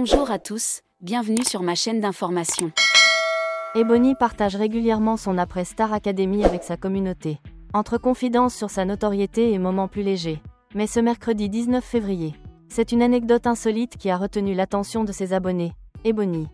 Bonjour à tous, bienvenue sur ma chaîne d'information. Ebony partage régulièrement son après Star Academy avec sa communauté. Entre confidences sur sa notoriété et moments plus légers. Mais ce mercredi 19 février, c'est une anecdote insolite qui a retenu l'attention de ses abonnés. Ebony,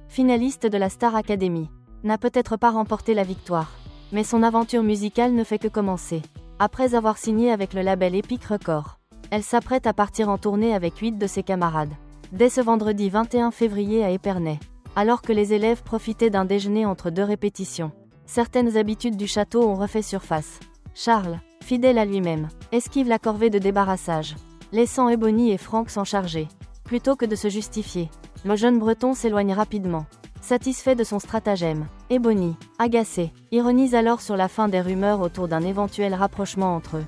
finaliste de la Star Academy, n'a peut-être pas remporté la victoire. Mais son aventure musicale ne fait que commencer. Après avoir signé avec le label Epic Records, elle s'apprête à partir en tournée avec 8 de ses camarades. Dès ce vendredi 21 février à Épernay, alors que les élèves profitaient d'un déjeuner entre deux répétitions, certaines habitudes du château ont refait surface. Charles, fidèle à lui-même, esquive la corvée de débarrassage, laissant Ebony et Franck s'en charger. Plutôt que de se justifier, le jeune Breton s'éloigne rapidement, satisfait de son stratagème. Ebony, agacée, ironise alors sur la fin des rumeurs autour d'un éventuel rapprochement entre eux.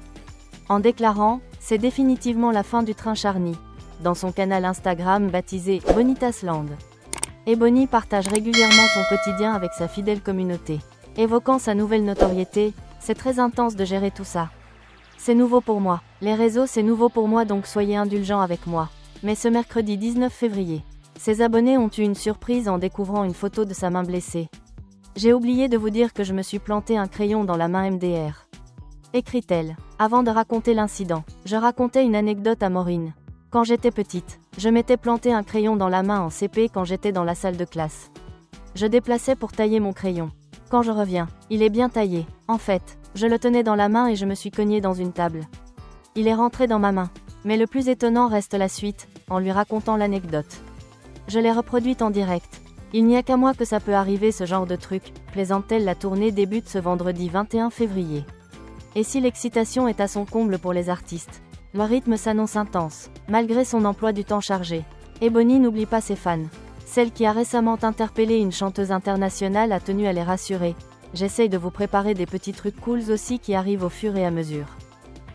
En déclarant « C'est définitivement la fin du train charny » dans son canal Instagram baptisé « Bonitasland ». Ebony partage régulièrement son quotidien avec sa fidèle communauté. Évoquant sa nouvelle notoriété, « C'est très intense de gérer tout ça. C'est nouveau pour moi. Les réseaux c'est nouveau pour moi donc soyez indulgents avec moi. » Mais ce mercredi 19 février, ses abonnés ont eu une surprise en découvrant une photo de sa main blessée. « J'ai oublié de vous dire que je me suis planté un crayon dans la main MDR. » Écrit-elle. Avant de raconter l'incident, je racontais une anecdote à Maureen. Quand j'étais petite, je m'étais planté un crayon dans la main en CP quand j'étais dans la salle de classe. Je déplaçais pour tailler mon crayon. Quand je reviens, il est bien taillé. En fait, je le tenais dans la main et je me suis cogné dans une table. Il est rentré dans ma main. Mais le plus étonnant reste la suite, en lui racontant l'anecdote. Je l'ai reproduite en direct. Il n'y a qu'à moi que ça peut arriver ce genre de truc, plaisante-t-elle. La tournée débute ce vendredi 21 février. Et si l'excitation est à son comble pour les artistes, le rythme s'annonce intense, malgré son emploi du temps chargé. Ebony n'oublie pas ses fans. Celle qui a récemment interpellé une chanteuse internationale a tenu à les rassurer. J'essaye de vous préparer des petits trucs cools aussi qui arrivent au fur et à mesure.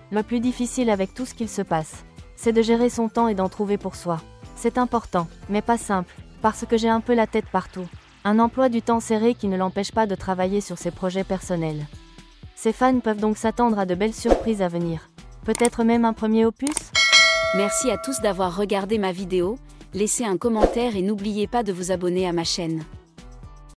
Le plus difficile avec tout ce qu'il se passe, c'est de gérer son temps et d'en trouver pour soi. C'est important, mais pas simple, parce que j'ai un peu la tête partout. Un emploi du temps serré qui ne l'empêche pas de travailler sur ses projets personnels. Ses fans peuvent donc s'attendre à de belles surprises à venir. Peut-être même un premier opus ? Merci à tous d'avoir regardé ma vidéo, laissez un commentaire et n'oubliez pas de vous abonner à ma chaîne.